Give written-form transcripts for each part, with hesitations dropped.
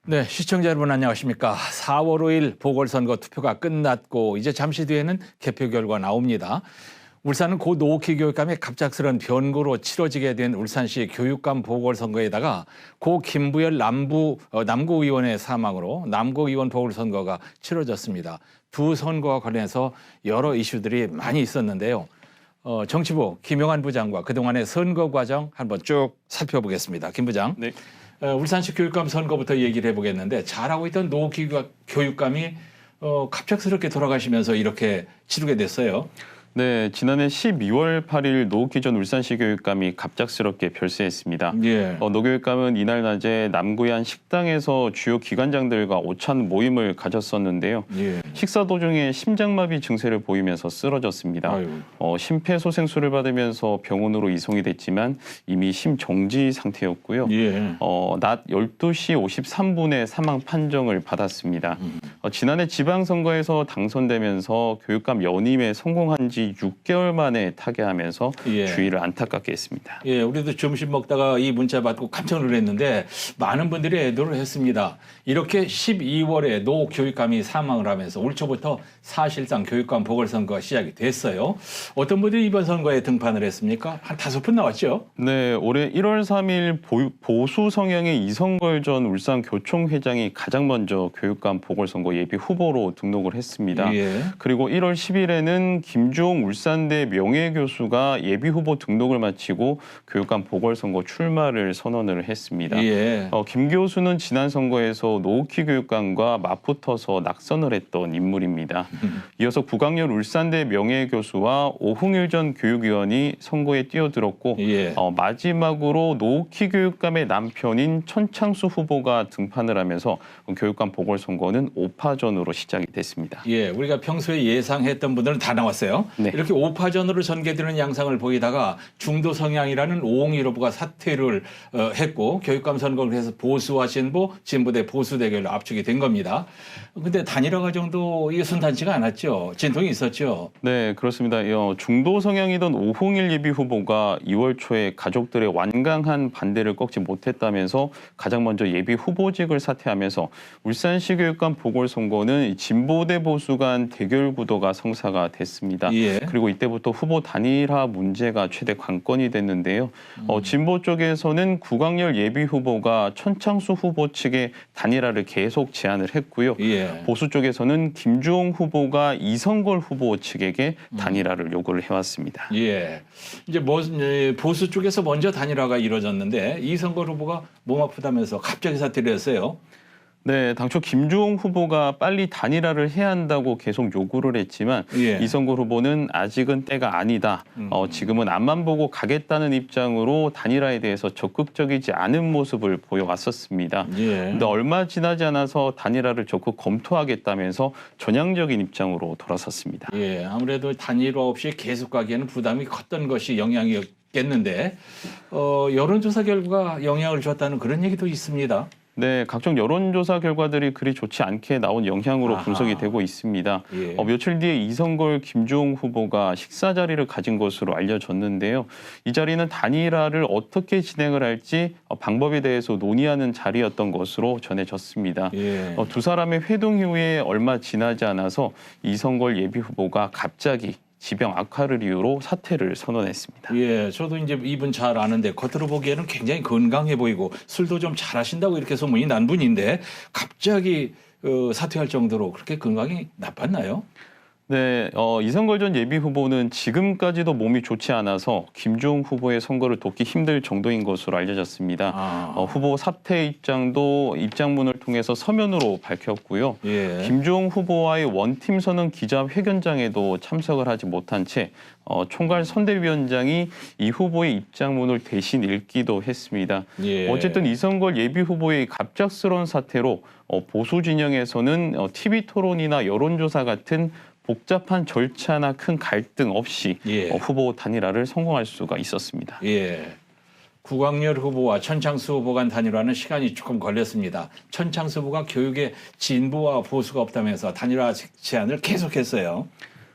네, 시청자 여러분 안녕하십니까. 4월 5일 보궐선거 투표가 끝났고 이제 잠시 뒤에는 개표 결과 나옵니다. 울산은 고 노키 교육감의 갑작스런 변고로 치러지게 된 울산시 교육감 보궐선거에다가 고 김부열 남구의원의 사망으로 남구의원 보궐선거가 치러졌습니다. 두 선거와 관련해서 여러 이슈들이 많이 있었는데요. 정치부 김영환 부장과 그동안의 선거 과정 한번 쭉 살펴보겠습니다. 김 부장. 네. 울산시 교육감 선거부터 얘기를 해보겠는데 잘하고 있던 노키 교육감이 갑작스럽게 돌아가시면서 이렇게 치르게 됐어요. 네, 지난해 12월 8일 노욱희 전 울산시 교육감이 갑작스럽게 별세했습니다. 예. 노 교육감은 이날 낮에 남구의 한 식당에서 주요 기관장들과 오찬 모임을 가졌었는데요. 예. 식사 도중에 심장마비 증세를 보이면서 쓰러졌습니다. 심폐소생술을 받으면서 병원으로 이송이 됐지만 이미 심정지 상태였고요. 예. 낮 12시 53분에 사망 판정을 받았습니다. 지난해 지방선거에서 당선되면서 교육감 연임에 성공한 지 6개월 만에 타계하면서 예. 주위를 안타깝게 했습니다. 예, 우리도 점심 먹다가 이 문자 받고 깜짝 놀랐는데 많은 분들이 애도를 했습니다. 이렇게 12월에 노 교육감이 사망을 하면서 올 초부터 사실상 교육감 보궐선거가 시작이 됐어요. 어떤 분들이 이번 선거에 등판을 했습니까? 한 5분 나왔죠? 네, 올해 1월 3일 보수 성향의 이성걸 전 울산교총회장이 가장 먼저 교육감 보궐선거 예비 후보로 등록을 했습니다. 예. 그리고 1월 10일에는 김주홍 울산대 명예교수가 예비 후보 등록을 마치고 교육감 보궐선거 출마를 선언을 했습니다. 예. 김 교수는 지난 선거에서 노욱희 교육감과 맞붙어서 낙선을 했던 인물입니다. 이어서 구강열 울산대 명예교수와 오흥일 전 교육위원이 선거에 뛰어들었고 예. 마지막으로 노욱희 교육감의 남편인 천창수 후보가 등판을 하면서 교육감 보궐선거는 5파전으로 시작이 됐습니다. 예, 우리가 평소에 예상했던 분들은 다 나왔어요. 네. 이렇게 5파전으로 전개되는 양상을 보이다가 중도 성향이라는 오홍일 후보가 사퇴를 했고 교육감 선거를 해서 보수와 진보 대 보수 대결로 압축이 된 겁니다. 근데 단일화 과정도 이게 순탄치가 않았죠. 진통이 있었죠. 네, 그렇습니다. 중도 성향이던 오홍일 예비 후보가 2월 초에 가족들의 완강한 반대를 꺾지 못했다면서 가장 먼저 예비 후보직을 사퇴하면서 울산시 교육감 보궐선거는 진보 대 보수 간 대결 구도가 성사가 됐습니다. 예. 그리고 이때부터 후보 단일화 문제가 최대 관건이 됐는데요. 진보 쪽에서는 구강열 예비 후보가 천창수 후보 측에 단일화를 계속 제안을 했고요. 예. 보수 쪽에서는 김주홍 후보가 이성걸 후보 측에게 단일화를 요구를 해왔습니다. 예. 이제 보수 쪽에서 먼저 단일화가 이루어졌는데 이성걸 후보가 몸 아프다면서 갑자기 사퇴를 했어요. 네, 당초 김주홍 후보가 빨리 단일화를 해야 한다고 계속 요구를 했지만 예. 이성걸 후보는 아직은 때가 아니다. 지금은 앞만 보고 가겠다는 입장으로 단일화에 대해서 적극적이지 않은 모습을 보여왔었습니다. 예. 그런데 얼마 지나지 않아서 단일화를 적극 검토하겠다면서 전향적인 입장으로 돌아섰습니다. 예. 아무래도 단일화 없이 계속 가기에는 부담이 컸던 것이 영향이었겠는데 여론조사 결과가 영향을 줬다는 그런 얘기도 있습니다. 네, 각종 여론조사 결과들이 그리 좋지 않게 나온 영향으로 아하. 분석이 되고 있습니다. 예. 며칠 뒤에 이성걸, 김주홍 후보가 식사 자리를 가진 것으로 알려졌는데요. 이 자리는 단일화를 어떻게 진행을 할지 방법에 대해서 논의하는 자리였던 것으로 전해졌습니다. 예. 두 사람의 회동 이후에 얼마 지나지 않아서 이성걸 예비 후보가 갑자기 지병 악화를 이유로 사퇴를 선언했습니다. 예, 저도 이제 이분 잘 아는데 겉으로 보기에는 굉장히 건강해 보이고 술도 좀 잘하신다고 이렇게 소문이 난 분인데 갑자기 사퇴할 정도로 그렇게 건강이 나빴나요? 네, 이성걸 전 예비 후보는 지금까지도 몸이 좋지 않아서 김주홍 후보의 선거를 돕기 힘들 정도인 것으로 알려졌습니다. 후보 사퇴 입장도 입장문을 통해서 서면으로 밝혔고요. 예. 김주홍 후보와의 원팀 선언 기자회견장에도 참석을 하지 못한 채 총괄 선대위원장이 이 후보의 입장문을 대신 읽기도 했습니다. 예. 어쨌든 이성걸 예비 후보의 갑작스러운 사태로 보수 진영에서는 TV 토론이나 여론조사 같은 복잡한 절차나 큰 갈등 없이 예. 후보 단일화를 성공할 수가 있었습니다. 예. 구강열 후보와 천창수 후보 간 단일화는 시간이 조금 걸렸습니다. 천창수 후보가 교육에 진보와 보수가 없다면서 단일화 제안을 계속했어요.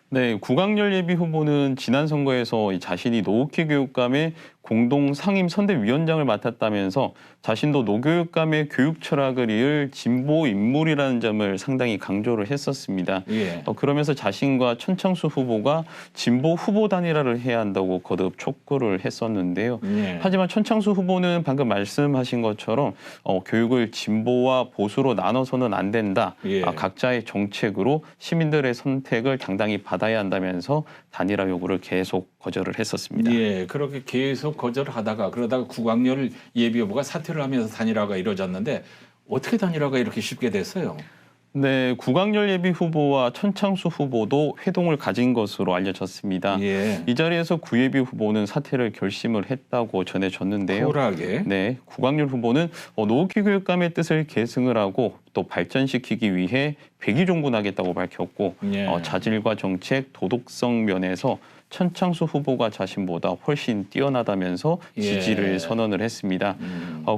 네, 구강열 예비 후보는 지난 선거에서 자신이 노욱희 교육감의 공동 상임 선대위원장을 맡았다면서 자신도 노교육감의 교육 철학을 이을 진보 인물이라는 점을 상당히 강조를 했었습니다. 예. 그러면서 자신과 천창수 후보가 진보 후보 단일화를 해야 한다고 거듭 촉구를 했었는데요. 예. 하지만 천창수 후보는 방금 말씀하신 것처럼 교육을 진보와 보수로 나눠서는 안 된다. 예. 각자의 정책으로 시민들의 선택을 당당히 받아야 한다면서 단일화 요구를 계속 거절을 했었습니다. 예, 그렇게 계속 거절을 하다가 그러다가 국악열 예비후보가 사퇴를 하면서 단일화가 이루어졌는데 어떻게 단일화가 이렇게 쉽게 됐어요? 네, 국악열 예비 후보와 천창수 후보도 회동을 가진 것으로 알려졌습니다. 예. 이 자리에서 구예비 후보는 사퇴를 결심을 했다고 전해졌는데요. 쿨하게. 네, 국악열 후보는 노후키 교육감의 뜻을 계승을 하고 또 발전시키기 위해 백의종군하겠다고 밝혔고 예. 자질과 정책, 도덕성 면에서 천창수 후보가 자신보다 훨씬 뛰어나다면서 지지를 예. 선언을 했습니다.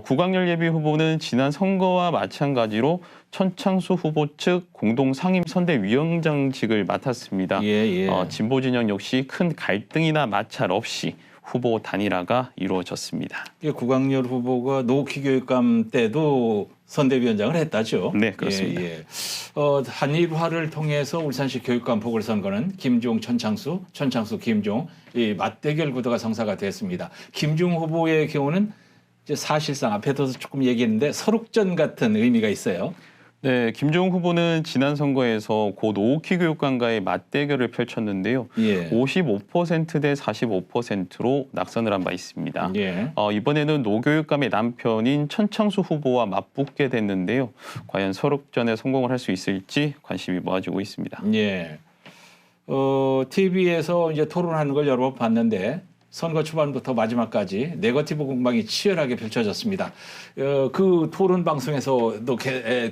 국악열 예비 후보는 지난 선거와 마찬가지로 천창수 후보 측 공동 상임 선대위원장직을 맡았습니다. 예, 예. 진보 진영 역시 큰 갈등이나 마찰 없이 후보 단일화가 이루어졌습니다. 국악열 후보가 노후키 교육감 때도 선대위원장을 했다죠. 네, 그렇습니다. 예, 예. 단일화를 통해서 울산시 교육감 보궐선거는 김종, 천창수, 김종 이 맞대결 구도가 성사가 됐습니다. 김종 후보의 경우는 이제 사실상 앞에도 조금 얘기했는데 설욱전 같은 의미가 있어요. 네, 김종 후보는 지난 선거에서 고 노후키 교육감과의 맞대결을 펼쳤는데요. 예. 55%대 45%로 낙선을 한 바 있습니다. 예. 이번에는 노 교육감의 남편인 천창수 후보와 맞붙게 됐는데요. 과연 설욱전에 성공을 할 수 있을지 관심이 모아지고 있습니다. 예. TV에서 이제 토론하는 걸 여러 번 봤는데 선거 초반부터 마지막까지 네거티브 공방이 치열하게 펼쳐졌습니다. 그 토론 방송에서도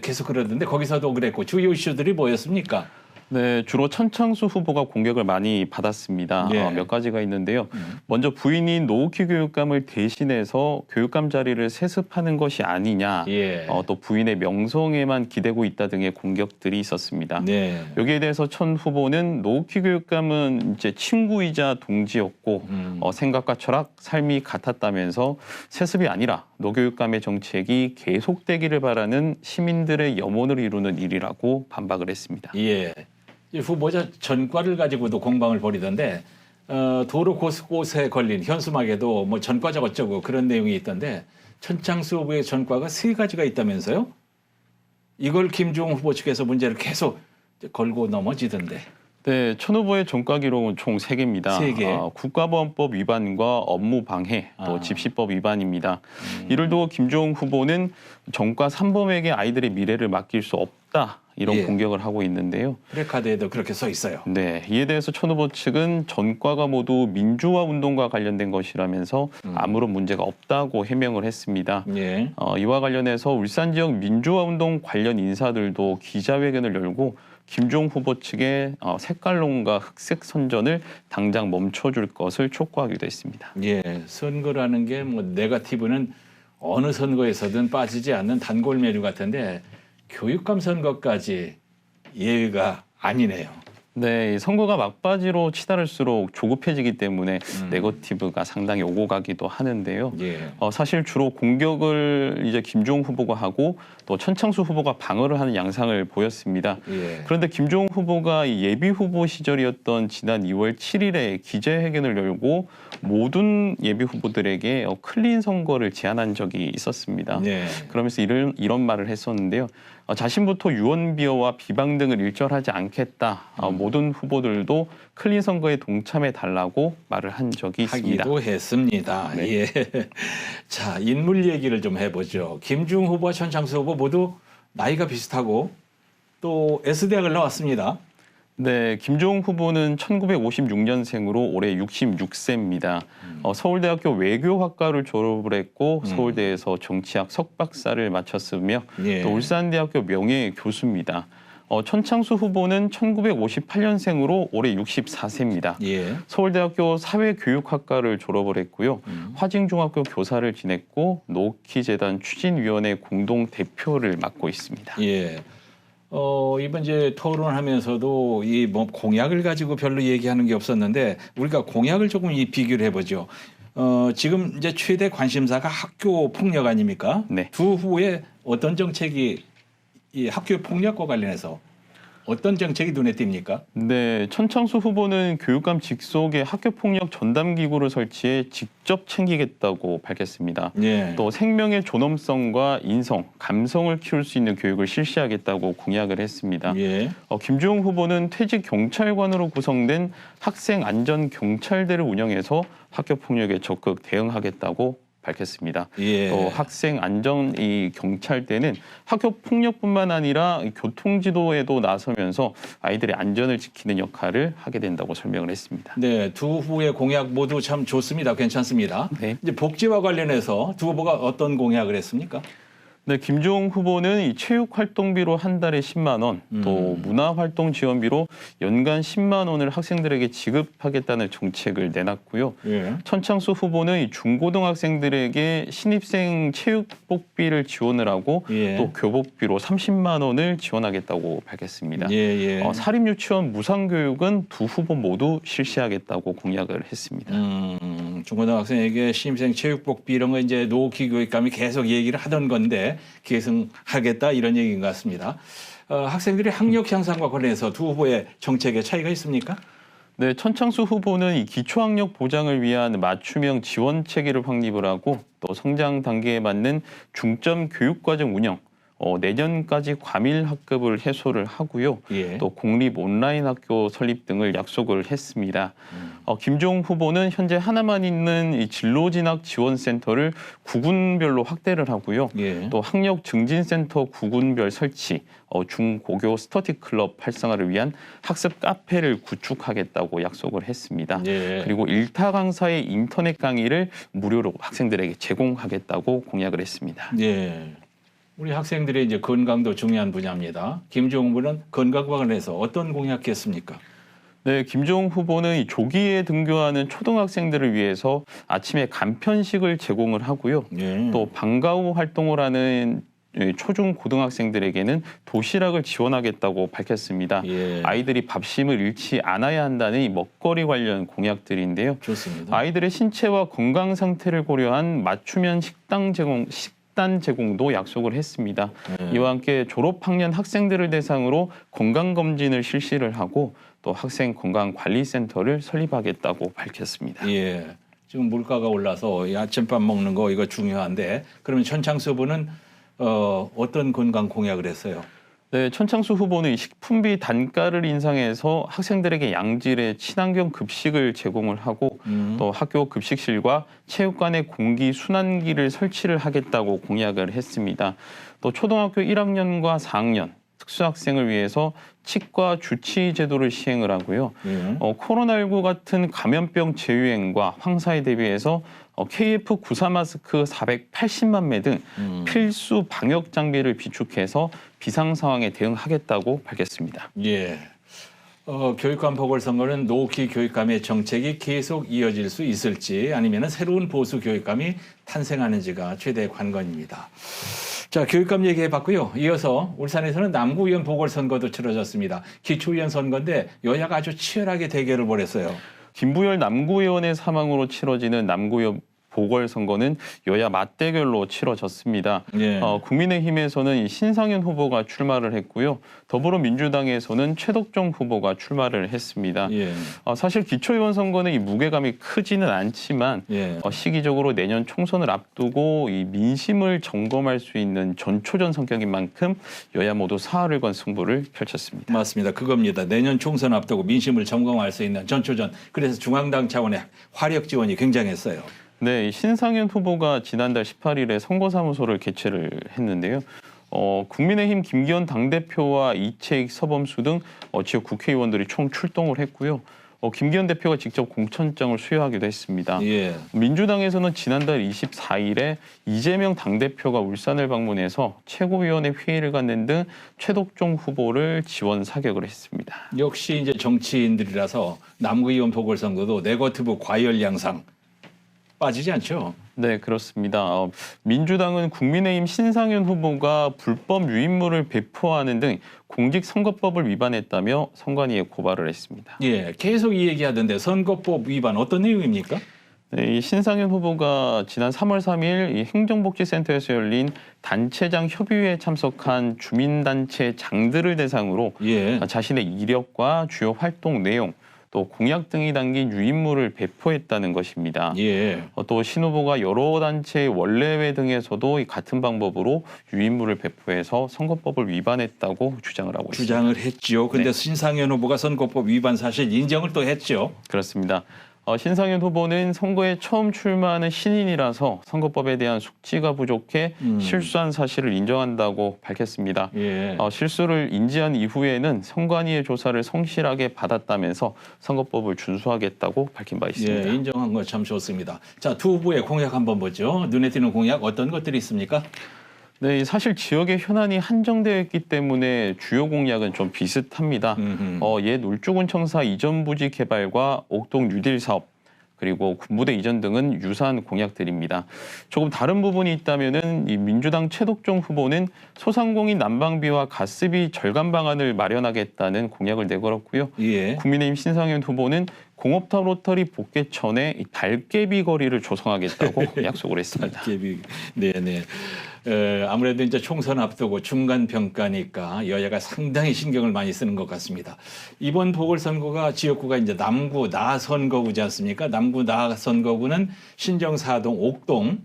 계속 그러던데 거기서도 그랬고 주요 이슈들이 뭐였습니까? 네, 주로 천창수 후보가 공격을 많이 받았습니다. 예. 몇 가지가 있는데요. 먼저 부인인 노후키 교육감을 대신해서 교육감 자리를 세습하는 것이 아니냐. 예. 또 부인의 명성에만 기대고 있다 등의 공격들이 있었습니다. 네. 여기에 대해서 천 후보는 노후키 교육감은 이제 친구이자 동지였고 생각과 철학, 삶이 같았다면서 세습이 아니라 노 교육감의 정책이 계속되기를 바라는 시민들의 염원을 이루는 일이라고 반박을 했습니다. 예. 이 후보자 전과를 가지고도 공방을 벌이던데 도로 곳곳에 걸린 현수막에도 뭐 전과적 어쩌고 그런 내용이 있던데 천창수 후보의 전과가 3가지가 있다면서요? 이걸 김종 후보 측에서 문제를 계속 걸고 넘어지던데. 네, 천 후보의 전과 기록은 총 3개입니다. 3개. 국가보안법 위반과 업무 방해, 또 집시법 위반입니다. 이를 두고 김종 후보는 전과 3범에게 아이들의 미래를 맡길 수 없다. 이런 예. 공격을 하고 있는데요. 프레카드에도 그렇게 써 있어요. 네, 이에 대해서 천 후보 측은 전과가 모두 민주화 운동과 관련된 것이라면서 아무런 문제가 없다고 해명을 했습니다. 예. 이와 관련해서 울산 지역 민주화 운동 관련 인사들도 기자회견을 열고 김종 후보 측의 색깔론과 흑색 선전을 당장 멈춰줄 것을 촉구하기도 했습니다. 예. 선거라는 게 뭐 네거티브는 어느 선거에서든 빠지지 않는 단골 메뉴 같은데 교육감 선거까지 예외가 아니네요. 네, 선거가 막바지로 치달을수록 조급해지기 때문에 네거티브가 상당히 오고 가기도 하는데요. 예. 사실 주로 공격을 이제 김종 후보가 하고 또 천창수 후보가 방어를 하는 양상을 보였습니다. 예. 그런데 김종 후보가 예비 후보 시절이었던 지난 2월 7일에 기자회견을 열고 모든 예비 후보들에게 클린 선거를 제안한 적이 있었습니다. 네. 그러면서 이런 말을 했었는데요. 자신부터 유언비어와 비방 등을 일절하지 않겠다. 모든 후보들도 클린 선거에 동참해 달라고 말을 한 적이 있습니다. 하기도 했습니다. 네. 예. 자, 인물 얘기를 좀 해보죠. 김중 후보와 천창수 후보 모두 나이가 비슷하고 또 S대학을 나왔습니다. 네, 김종 후보는 1956년생으로 올해 66세입니다. 서울대학교 외교학과를 졸업을 했고 서울대에서 정치학 석박사를 마쳤으며 예. 또 울산대학교 명예교수입니다. 천창수 후보는 1958년생으로 올해 64세입니다. 예. 서울대학교 사회교육학과를 졸업을 했고요. 화진중학교 교사를 지냈고 노키재단 추진위원회 공동 대표를 맡고 있습니다. 예. 이번 이제 토론하면서도 이 뭐 공약을 가지고 별로 얘기하는 게 없었는데 우리가 공약을 조금 비교를 해보죠. 지금 이제 최대 관심사가 학교 폭력 아닙니까? 네. 두 후보의 어떤 정책이 이 학교 폭력과 관련해서 어떤 정책이 눈에 띕니까? 네, 천창수 후보는 교육감 직속의 학교폭력 전담기구를 설치해 직접 챙기겠다고 밝혔습니다. 예. 또 생명의 존엄성과 인성, 감성을 키울 수 있는 교육을 실시하겠다고 공약을 했습니다. 예. 김주용 후보는 퇴직 경찰관으로 구성된 학생 안전 경찰대를 운영해서 학교 폭력에 적극 대응하겠다고 밝혔습니다. 예. 또 학생 안전 이 경찰대는 학교 폭력뿐만 아니라 교통지도에도 나서면서 아이들의 안전을 지키는 역할을 하게 된다고 설명을 했습니다. 네, 두 후보의 공약 모두 참 좋습니다. 괜찮습니다. 네. 이제 복지와 관련해서 두 후보가 어떤 공약을 했습니까? 네, 김종웅 후보는 이 체육 활동비로 한 달에 10만 원, 또 문화 활동 지원비로 연간 10만 원을 학생들에게 지급하겠다는 정책을 내놨고요. 예. 천창수 후보는 이 중고등학생들에게 신입생 체육복비를 지원을 하고 예. 또 교복비로 30만 원을 지원하겠다고 밝혔습니다. 예. 사립유치원 무상교육은 두 후보 모두 실시하겠다고 공약을 했습니다. 중고등학생에게 신입생 체육복비 이런 거 이제 노키 교육감이 계속 얘기를 하던 건데 계승하겠다 이런 얘기인 것 같습니다. 학생들의 학력 향상과 관련해서 두 후보의 정책에 차이가 있습니까? 네, 천창수 후보는 이 기초학력 보장을 위한 맞춤형 지원 체계를 확립을 하고 또 성장 단계에 맞는 중점 교육과정 운영, 내년까지 과밀 학급을 해소를 하고요. 예. 또 공립 온라인 학교 설립 등을 약속을 했습니다. 김종웅 후보는 현재 하나만 있는 이 진로진학 지원센터를 구군별로 확대를 하고요. 예. 또 학력 증진센터 구군별 설치, 중고교 스터디 클럽 활성화를 위한 학습 카페를 구축하겠다고 약속을 했습니다. 예. 그리고 일타 강사의 인터넷 강의를 무료로 학생들에게 제공하겠다고 공약을 했습니다. 예. 우리 학생들의 이제 건강도 중요한 분야입니다. 김종웅 후보는 건강과 관련해서 어떤 공약했습니까? 네, 김종웅 후보는 이 조기에 등교하는 초등학생들을 위해서 아침에 간편식을 제공을 하고요. 예. 또 방과 후 활동을 하는 초중 고등학생들에게는 도시락을 지원하겠다고 밝혔습니다. 예. 아이들이 밥심을 잃지 않아야 한다는 이 먹거리 관련 공약들인데요. 좋습니다. 아이들의 신체와 건강 상태를 고려한 맞춤형 식단 제공도 약속을 했습니다. 이와 함께 졸업학년 학생들을 대상으로 건강검진을 실시를 하고 또 학생 건강관리센터를 설립하겠다고 밝혔습니다. 예. 지금 물가가 올라서 이 아침밥 먹는 거 이거 중요한데 그러면 천창수 후보는 어떤 건강 공약을 했어요? 네, 천창수 후보는 이 식품비 단가를 인상해서 학생들에게 양질의 친환경 급식을 제공을 하고 또 학교 급식실과 체육관에 공기 순환기를 설치를 하겠다고 공약을 했습니다. 또 초등학교 1학년과 4학년 특수학생을 위해서 치과 주치 제도를 시행을 하고요. 예. 코로나19 같은 감염병 재유행과 황사에 대비해서 KF94 마스크 480만 매 등 필수 방역 장비를 비축해서 비상 상황에 대응하겠다고 밝혔습니다. 예. 교육감 보궐선거는 노키 교육감의 정책이 계속 이어질 수 있을지 아니면 새로운 보수 교육감이 탄생하는지가 최대 관건입니다. 자, 교육감 얘기해봤고요. 이어서 울산에서는 남구의원 보궐선거도 치러졌습니다. 기초의원 선거인데 여야가 아주 치열하게 대결을 벌였어요. 김부열 남구의원의 사망으로 치러지는 남구의원 보궐선거는 여야 맞대결로 치러졌습니다. 예. 국민의힘에서는 이 신상현 후보가 출마를 했고요. 더불어민주당에서는 최덕정 후보가 출마를 했습니다. 예. 사실 기초의원 선거는 이 무게감이 크지는 않지만 예. 시기적으로 내년 총선을 앞두고 이 민심을 점검할 수 있는 전초전 성격인 만큼 여야 모두 사활을 건 승부를 펼쳤습니다. 맞습니다. 그겁니다. 내년 총선 앞두고 민심을 점검할 수 있는 전초전. 그래서 중앙당 차원의 화력 지원이 굉장했어요. 네, 이 신상현 후보가 지난달 18일에 선거사무소를 개최를 했는데요. 국민의힘 김기현 당대표와 이채익 서범수 등 지역 국회의원들이 총 출동을 했고요. 김기현 대표가 직접 공천장을 수여하기도 했습니다. 예. 민주당에서는 지난달 24일에 이재명 당대표가 울산을 방문해서 최고위원회 회의를 갖는 등 최덕종 후보를 지원 사격을 했습니다. 역시 이제 정치인들이라서 남구의원 보궐선거도 네거티브 과열 양상 빠지지 않죠. 네, 그렇습니다. 민주당은 국민의힘 신상현 후보가 불법 유인물을 배포하는 등 공직선거법을 위반했다며 선관위에 고발을 했습니다. 예, 계속 이 얘기하던데 선거법 위반 어떤 내용입니까? 네, 이 신상현 후보가 지난 3월 3일 이 행정복지센터에서 열린 단체장 협의회에 참석한 주민단체 장들을 대상으로 예. 자신의 이력과 주요 활동 내용, 또 공약 등이 담긴 유인물을 배포했다는 것입니다. 예. 또 신 후보가 여러 단체의 원래회 등에서도 이 같은 방법으로 유인물을 배포해서 선거법을 위반했다고 주장을 하고 있습니다. 주장을 했죠. 근데 네. 신상현 후보가 선거법 위반 사실 인정을 또 했죠. 그렇습니다. 신상현 후보는 선거에 처음 출마하는 신인이라서 선거법에 대한 숙지가 부족해 실수한 사실을 인정한다고 밝혔습니다. 예. 실수를 인지한 이후에는 선관위의 조사를 성실하게 받았다면서 선거법을 준수하겠다고 밝힌 바 있습니다. 예, 인정한 거 참 좋습니다. 자, 두 후보의 공약 한번 보죠. 눈에 띄는 공약 어떤 것들이 있습니까? 네, 사실 지역의 현안이 한정되어 있기 때문에 주요 공약은 좀 비슷합니다. 옛 울주군청사 이전 부지 개발과 옥동 뉴딜 사업, 그리고 군부대 이전 등은 유사한 공약들입니다. 조금 다른 부분이 있다면은 이 민주당 최덕종 후보는 소상공인 난방비와 가스비 절감 방안을 마련하겠다는 공약을 내걸었고요. 예. 국민의힘 신상현 후보는 공업탑 로터리 복개천에 이 달개비 거리를 조성하겠다고 약속을 했습니다. 달개비. 네네. 아무래도 이제 총선 앞두고 중간 평가니까 여야가 상당히 신경을 많이 쓰는 것 같습니다. 이번 보궐선거가 지역구가 이제 남구 나 선거구지 않습니까? 남구 나 선거구는 신정 4동 옥동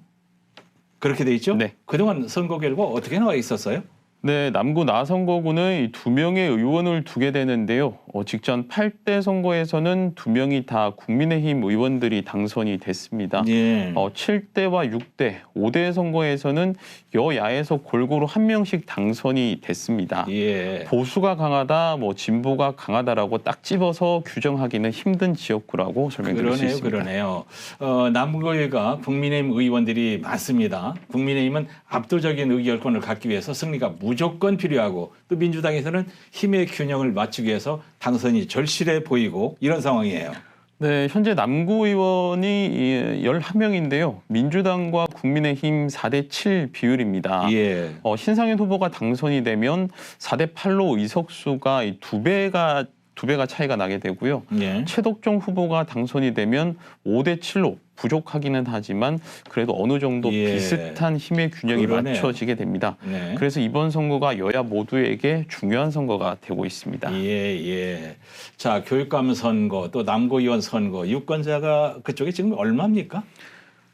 그렇게 돼 있죠? 네. 그동안 선거 결과 어떻게 나와 있었어요? 네, 남구 나선거구는 이 2명의 의원을 두게 되는데요. 직전 8대 선거에서는 2명이 다 국민의힘 의원들이 당선이 됐습니다. 예. 7대와 6대, 5대 선거에서는 여야에서 골고루 한 명씩 당선이 됐습니다. 예. 보수가 강하다, 진보가 강하다라고 딱 집어서 규정하기는 힘든 지역구라고 설명드릴 수 있습니다. 그러네요. 남구가 국민의힘 의원들이 많습니다. 국민의힘은 압도적인 의결권을 갖기 위해서 승리가 무조건 필요하고 또 민주당에서는 힘의 균형을 맞추기 위해서 당선이 절실해 보이고 이런 상황이에요. 네, 현재 남구 의원이 11명인데요. 민주당과 국민의힘 4대7 비율입니다. 예. 신상현 후보가 당선이 되면 4대8로 의석수가 두 배가 차이가 나게 되고요. 예. 최덕종 후보가 당선이 되면 5대7로 부족하기는 하지만 그래도 어느 정도 예. 비슷한 힘의 균형이 그러네요. 맞춰지게 됩니다. 네. 그래서 이번 선거가 여야 모두에게 중요한 선거가 되고 있습니다. 예, 예. 자, 교육감 선거, 또 남구의원 선거, 유권자가 그쪽에 지금 얼마입니까?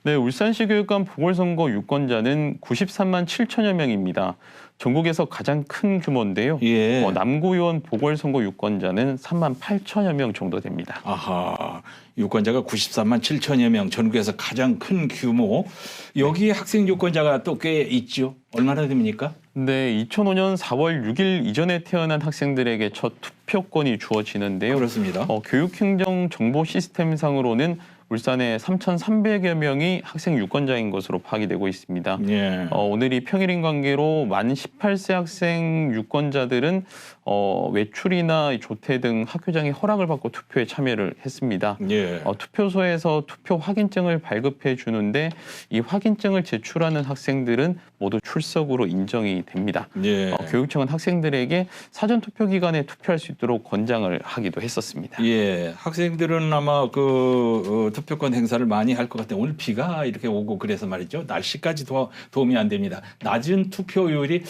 네, 울산시 교육감 보궐선거 유권자는 93만 7천여 명입니다. 전국에서 가장 큰 규모인데요. 예. 남구의원 보궐선거 유권자는 3만 8천여 명 정도 됩니다. 아하, 유권자가 93만 7천여 명, 전국에서 가장 큰 규모. 여기 학생 유권자가 또 꽤 있죠. 얼마나 됩니까? 네, 2005년 4월 6일 이전에 태어난 학생들에게 첫 투표권이 주어지는데요. 그렇습니다. 교육행정 정보 시스템상으로는 울산에 3,300여 명이 학생 유권자인 것으로 파악이 되고 있습니다. 예. 오늘이 평일인 관계로 만 18세 학생 유권자들은 외출이나 조퇴 등 학교장의 허락을 받고 투표에 참여를 했습니다. 예. 투표소에서 투표 확인증을 발급해 주는데 이 확인증을 제출하는 학생들은 모두 출석으로 인정이 됩니다. 예. 교육청은 학생들에게 사전 투표 기간에 투표할 수 있도록 권장을 하기도 했었습니다. 예. 학생들은 아마 투표권 행사를 많이 할 것 같아요. 오늘 비가 이렇게 오고 그래서 말이죠. 날씨까지 도움이 안 됩니다. 낮은 투표율이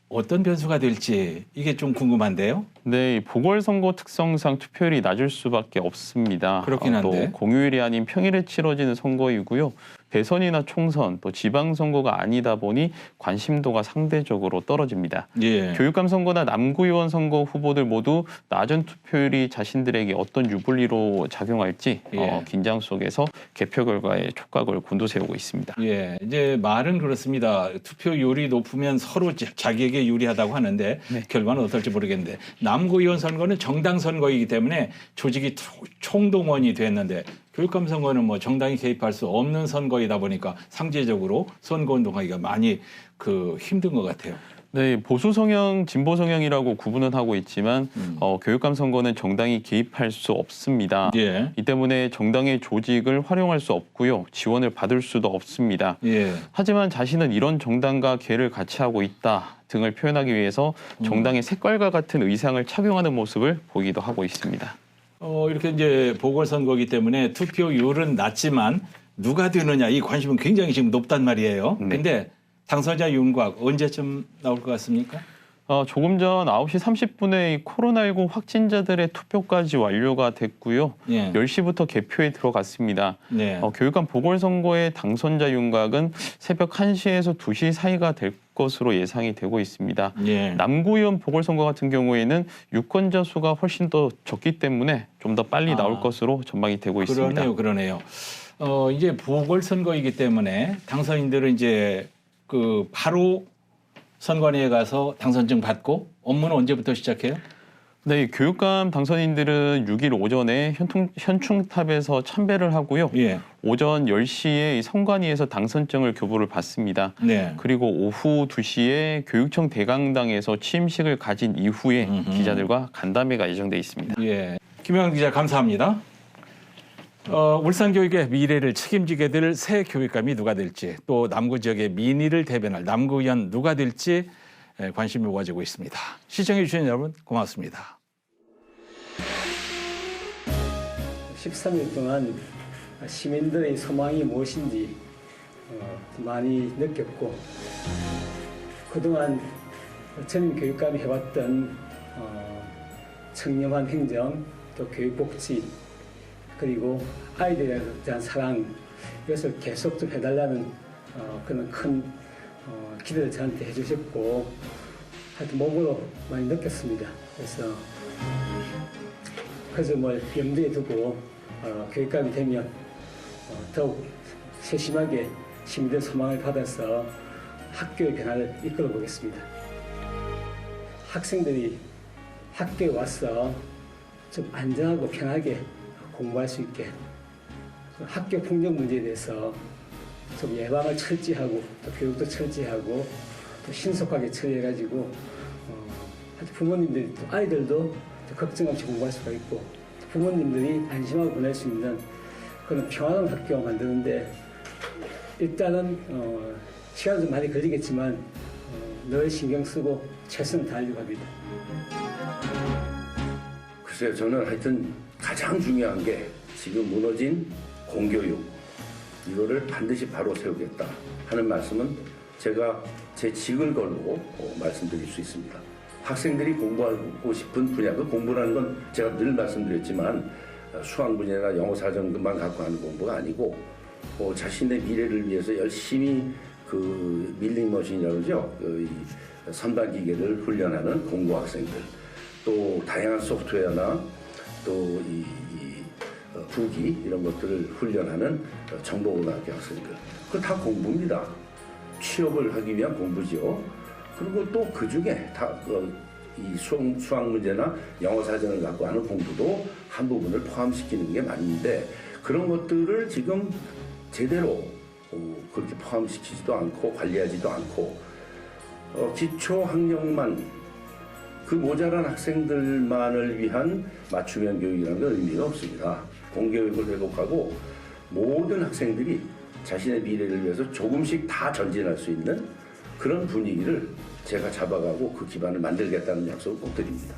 어떤 변수가 될지 이게 좀 궁금한데요. 네, 이 보궐선거 특성상 투표율이 낮을 수밖에 없습니다. 그렇긴 한데. 또 공휴일이 아닌 평일에 치러지는 선거이고요. 대선이나 총선, 또 지방선거가 아니다 보니 관심도가 상대적으로 떨어집니다. 예. 교육감 선거나 남구의원 선거 후보들 모두 낮은 투표율이 자신들에게 어떤 유불리로 작용할지 예. 긴장 속에서 개표 결과에 촉각을 곤두세우고 있습니다. 예, 이제 말은 그렇습니다. 투표율이 높으면 서로 자기에게 유리하다고 하는데 네. 결과는 어떨지 모르겠는데 남구의원 선거는 정당 선거이기 때문에 조직이 총동원이 됐는데 교육감 선거는 정당이 개입할 수 없는 선거이다 보니까 상대적으로 선거 운동하기가 많이 힘든 것 같아요. 네, 보수 성향, 진보 성향이라고 구분은 하고 있지만 교육감 선거는 정당이 개입할 수 없습니다. 예. 이 때문에 정당의 조직을 활용할 수 없고요, 지원을 받을 수도 없습니다. 예. 하지만 자신은 이런 정당과 계를 같이 하고 있다 등을 표현하기 위해서 정당의 색깔과 같은 의상을 착용하는 모습을 보이기도 하고 있습니다. 이렇게 이제 보궐선거기 때문에 투표율은 낮지만 누가 되느냐 이 관심은 굉장히 지금 높단 말이에요. 그런데 당선자 윤곽 언제쯤 나올 것 같습니까? 조금 전 9시 30분에 이 코로나19 확진자들의 투표까지 완료가 됐고요. 예. 10시부터 개표에 들어갔습니다. 네. 교육감 보궐선거의 당선자 윤곽은 새벽 1시에서 2시 사이가 될 것으로 예상이 되고 있습니다. 예. 남구의원 보궐선거 같은 경우에는 유권자 수가 훨씬 더 적기 때문에 좀 더 빨리 나올 것으로 전망이 되고 있습니다. 그러네요. 이제 보궐선거이기 때문에 당선인들은 이제 바로 선관위에 가서 당선증 받고 업무는 언제부터 시작해요? 네, 교육감 당선인들은 6일 오전에 현충탑에서 참배를 하고요. 예. 오전 10시에 선관위에서 당선증을 교부를 받습니다. 네. 그리고 오후 2시에 교육청 대강당에서 취임식을 가진 이후에 기자들과 간담회가 예정돼 있습니다. 예. 김영환 기자 감사합니다. 울산 교육의 미래를 책임지게 될 새 교육감이 누가 될지 또 남구 지역의 민의를 대변할 남구의원 누가 될지 관심이 모아지고 있습니다. 시청해 주신 여러분 고맙습니다. 13일 동안 시민들의 소망이 무엇인지 많이 느꼈고 그동안 전임 교육감이 해왔던 청렴한 행정, 또 교육복지 그리고 아이들에 대한 사랑 이것을 계속 좀 해달라는 그런 큰 기대를 저한테 해주셨고 하여튼 몸으로 많이 느꼈습니다. 그래서 그 점을 염두에 두고 교육감이 되면 더욱 세심하게 시민들 소망을 받아서 학교의 변화를 이끌어 보겠습니다. 학생들이 학교에 와서 좀 안전하고 편하게 공부할 수 있게 학교 폭력 문제에 대해서 좀 예방을 철저하고 또 교육도 철저하고 또 신속하게 처리해가지고 부모님들이 또 아이들도 걱정 없이 공부할 수가 있고 부모님들이 안심하고 보낼 수 있는 그런 평화로운 학교 만드는데 일단은 시간은 좀 많이 걸리겠지만 늘 신경 쓰고 최선을 다하려고 합니다. 글쎄요, 저는 하여튼 가장 중요한 게 지금 무너진 공교육 이거를 반드시 바로 세우겠다 하는 말씀은 제가 제 직을 걸고 말씀드릴 수 있습니다. 학생들이 공부하고 싶은 분야, 그 공부라는 건 제가 늘 말씀드렸지만 수학 문제나 영어 사전만 갖고 하는 공부가 아니고 자신의 미래를 위해서 열심히 그 밀링머신이라고 그러죠. 선반 기계를 훈련하는 공고 학생들, 또 다양한 소프트웨어나 또 부기 이런 것들을 훈련하는 정보고등학교 학생들, 그거 다 공부입니다. 취업을 하기 위한 공부지요. 그리고 또 그 중에 이 수학 문제나 영어 사전을 갖고 하는 공부도 한 부분을 포함시키는 게 맞는데 그런 것들을 지금 제대로 그렇게 포함시키지도 않고 관리하지도 않고 기초 학력만 그 모자란 학생들만을 위한 맞춤형 교육이라는 건 의미가 없습니다. 공교육을 회복하고 모든 학생들이 자신의 미래를 위해서 조금씩 다 전진할 수 있는 그런 분위기를 제가 잡아가고 그 기반을 만들겠다는 약속을 꼭 드립니다.